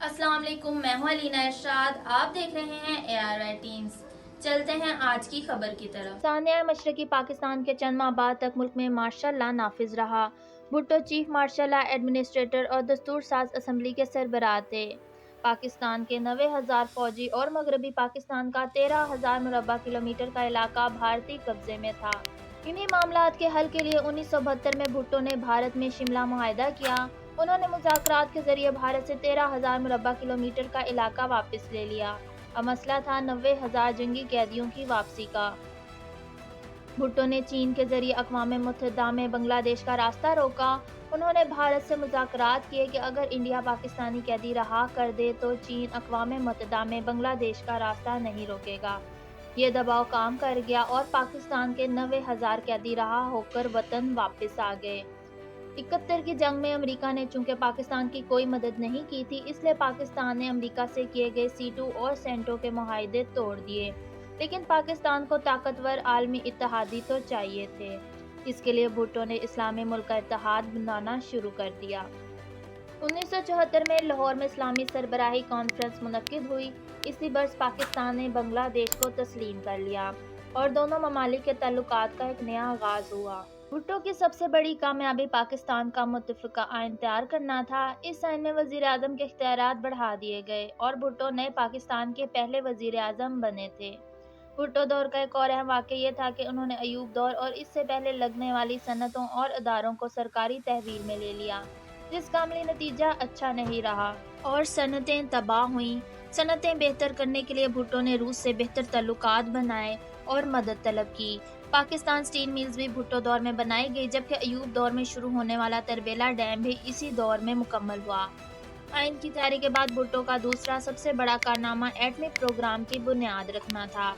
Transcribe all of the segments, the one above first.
السلام علیکم، میں ہوں علینا ارشاد۔ آپ دیکھ رہے ہیں ARI ٹیمز۔ چلتے ہیں آج کی خبر کی طرف۔ ثانیہ مشرقی پاکستان کے چند ماہ بعد تک ملک میں مارشل لا نافذ رہا۔ Bhutto chief martial law administrator اور دستور ساز اسمبلی کے سربراہ تھے۔ پاکستان کے 90,000 فوجی اور مغربی پاکستان کا 13,000 مربع کلومیٹر کا علاقہ بھارتی قبضے میں تھا۔ انہی معاملات کے حل کے لیے 1972 میں بھٹو نے بھارت میں شملہ معاہدہ کیا۔ انہوں نے مذاکرات کے ذریعے بھارت سے 13,000 مربع کلومیٹر کا علاقہ واپس لے لیا۔ اب مسئلہ تھا 90,000 جنگی قیدیوں کی واپسی کا۔ بھٹو نے چین کے ذریعے اقوام متحدہ میں بنگلہ دیش کا راستہ روکا۔ انہوں نے بھارت سے مذاکرات کیے کہ اگر انڈیا پاکستانی قیدی رہا کر دے تو چین اقوام متحدہ میں بنگلہ دیش کا راستہ نہیں روکے گا۔ یہ دباؤ کام کر گیا اور پاکستان کے 90,000 قیدی رہا ہو کر وطن واپس آ گئے۔ 71 کی جنگ میں امریکہ نے چونکہ پاکستان کی کوئی مدد نہیں کی تھی، اس لیے پاکستان نے امریکہ سے کیے گئے C2 اور سینٹو کے معاہدے توڑ دیے، لیکن پاکستان کو طاقتور عالمی اتحادی تو چاہیے تھے۔ اس کے لیے بھٹو نے اسلامی ملک کا اتحاد بنانا شروع کر دیا۔ 1974 میں لاہور میں اسلامی سربراہی کانفرنس منعقد ہوئی۔ اسی برس پاکستان نے بنگلہ دیش کو تسلیم کر لیا اور دونوں ممالک کے تعلقات کا ایک نیا آغاز ہوا۔ بھٹو کی سب سے بڑی کامیابی پاکستان کا متفقہ آئین تیار کرنا تھا۔ اس آئین میں وزیر اعظم کے اختیارات بڑھا دیے گئے اور بھٹو نئے پاکستان کے پہلے وزیر اعظم بنے تھے۔ بھٹو دور کا ایک اور اہم واقعہ یہ تھا کہ انہوں نے ایوب دور اور اس سے پہلے لگنے والی صنعتوں اور اداروں کو سرکاری تحویل میں لے لیا، جس کا عملی نتیجہ اچھا نہیں رہا اور صنعتیں تباہ ہوئیں۔ صنعتیں بہتر کرنے کے لیے بھٹو نے روس سے بہتر تعلقات بنائے اور مدد طلب کی۔ پاکستان سٹیل میلز بھی بھٹو دور میں بنائی گئی، جبکہ ایوب دور میں شروع ہونے والا تربیلا ڈیم بھی اسی دور میں مکمل ہوا۔ آئین کی تیاری کے بعد بھٹو کا دوسرا سب سے بڑا کارنامہ ایٹمی پروگرام کی بنیاد رکھنا تھا۔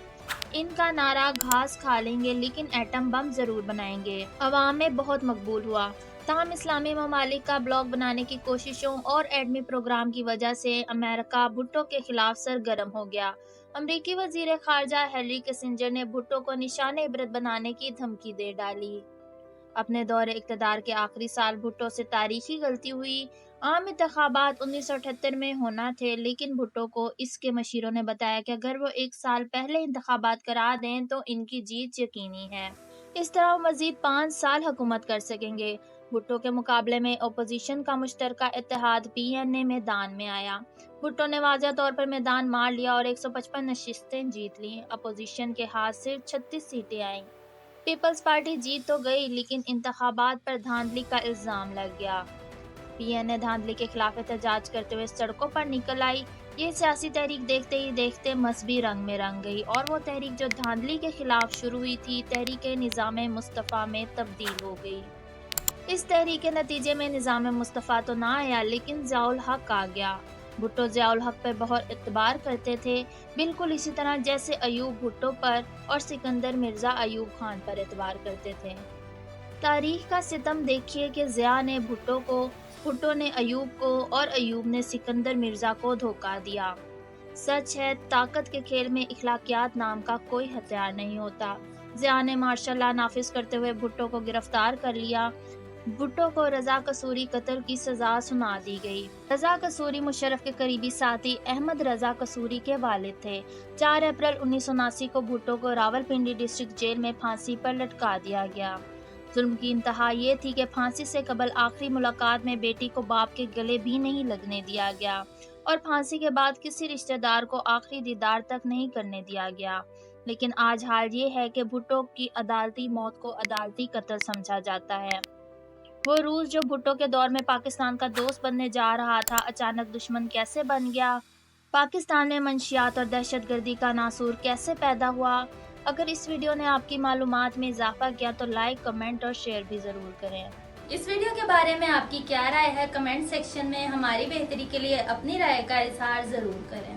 ان کا نعرہ گھاس کھا لیں گے لیکن ایٹم بم ضرور بنائیں گے عوام میں بہت مقبول ہوا۔ تاہم اسلامی ممالک کا بلاک بنانے کی کوششوں اور ایٹمی پروگرام کی وجہ سے امریکہ بھٹو کے خلاف سرگرم ہو گیا۔ امریکی وزیر خارجہ ہینری کسنجر نے بھٹو کو نشان عبرت بنانے کی دھمکی دے ڈالی۔ اپنے دور اقتدار کے آخری سال بھٹو سے تاریخی غلطی ہوئی۔ عام انتخابات 1978 میں ہونا تھے، لیکن بھٹو کو اس کے مشیروں نے بتایا کہ اگر وہ 1 سال پہلے انتخابات کرا دیں تو ان کی جیت یقینی ہے۔ اس طرح وہ مزید 5 سال حکومت کر سکیں گے۔ بھٹو کے مقابلے میں اپوزیشن کا مشترکہ اتحاد PNA میدان میں آیا۔ بھٹو نے واضح طور پر میدان مار لیا اور 155 نشستیں جیت لیں۔ اپوزیشن کے ہاتھ صرف 36 سیٹیں آئیں۔ پیپلز پارٹی جیت تو گئی لیکن انتخابات پر دھاندلی کا الزام لگ گیا۔ PNA دھاندلی کے خلاف احتجاج کرتے ہوئے سڑکوں پر نکل آئی۔ یہ سیاسی تحریک دیکھتے ہی دیکھتے مذہبی رنگ میں رنگ گئی اور وہ تحریک جو دھاندلی کے خلاف شروع ہوئی تھی، تحریک نظام مصطفیٰ میں تبدیل ہو گئی۔ اس تحریک کے نتیجے میں نظام مصطفیٰ تو نہ آیا لیکن ضیاء الحق آ گیا۔ بھٹو ضیاء الحق پر بہت اعتبار کرتے تھے، بالکل اسی طرح جیسے ایوب بھٹو پر اور سکندر مرزا ایوب خان پر اعتبار کرتے تھے۔ تاریخ کا ستم دیکھیے کہ ضیاء نے بھٹو کو، بھٹو نے ایوب کو اور ایوب نے سکندر مرزا کو دھوکہ دیا۔ سچ ہے، طاقت کے کھیل میں اخلاقیات نام کا کوئی ہتھیار نہیں ہوتا۔ ضیاء نے مارشل لا نافذ کرتے ہوئے بھٹو کو گرفتار کر لیا۔ بھٹو کو رضا قصوری قتل کی سزا سنا دی گئی۔ رضا قصوری مشرف کے قریبی ساتھی احمد رضا قصوری کے والد تھے۔ 4 اپریل 1979 کو بھٹو کو راولپنڈی ڈسٹرکٹ جیل میں پھانسی پر لٹکا دیا گیا۔ ظلم کی انتہا یہ تھی کہ پھانسی سے قبل آخری ملاقات میں بیٹی کو باپ کے گلے بھی نہیں لگنے دیا گیا اور پھانسی کے بعد کسی رشتہ دار کو آخری دیدار تک نہیں کرنے دیا گیا۔ لیکن آج حال یہ ہے کہ بھٹو کی عدالتی موت کو عدالتی قتل سمجھا جاتا ہے۔ وہ روس جو بھٹو کے دور میں پاکستان کا دوست بننے جا رہا تھا، اچانک دشمن کیسے بن گیا؟ پاکستان میں منشیات اور دہشت گردی کا ناسور کیسے پیدا ہوا؟ اگر اس ویڈیو نے آپ کی معلومات میں اضافہ کیا تو لائک، کمنٹ اور شیئر بھی ضرور کریں۔ اس ویڈیو کے بارے میں آپ کی کیا رائے ہے؟ کمنٹ سیکشن میں ہماری بہتری کے لیے اپنی رائے کا اظہار ضرور کریں۔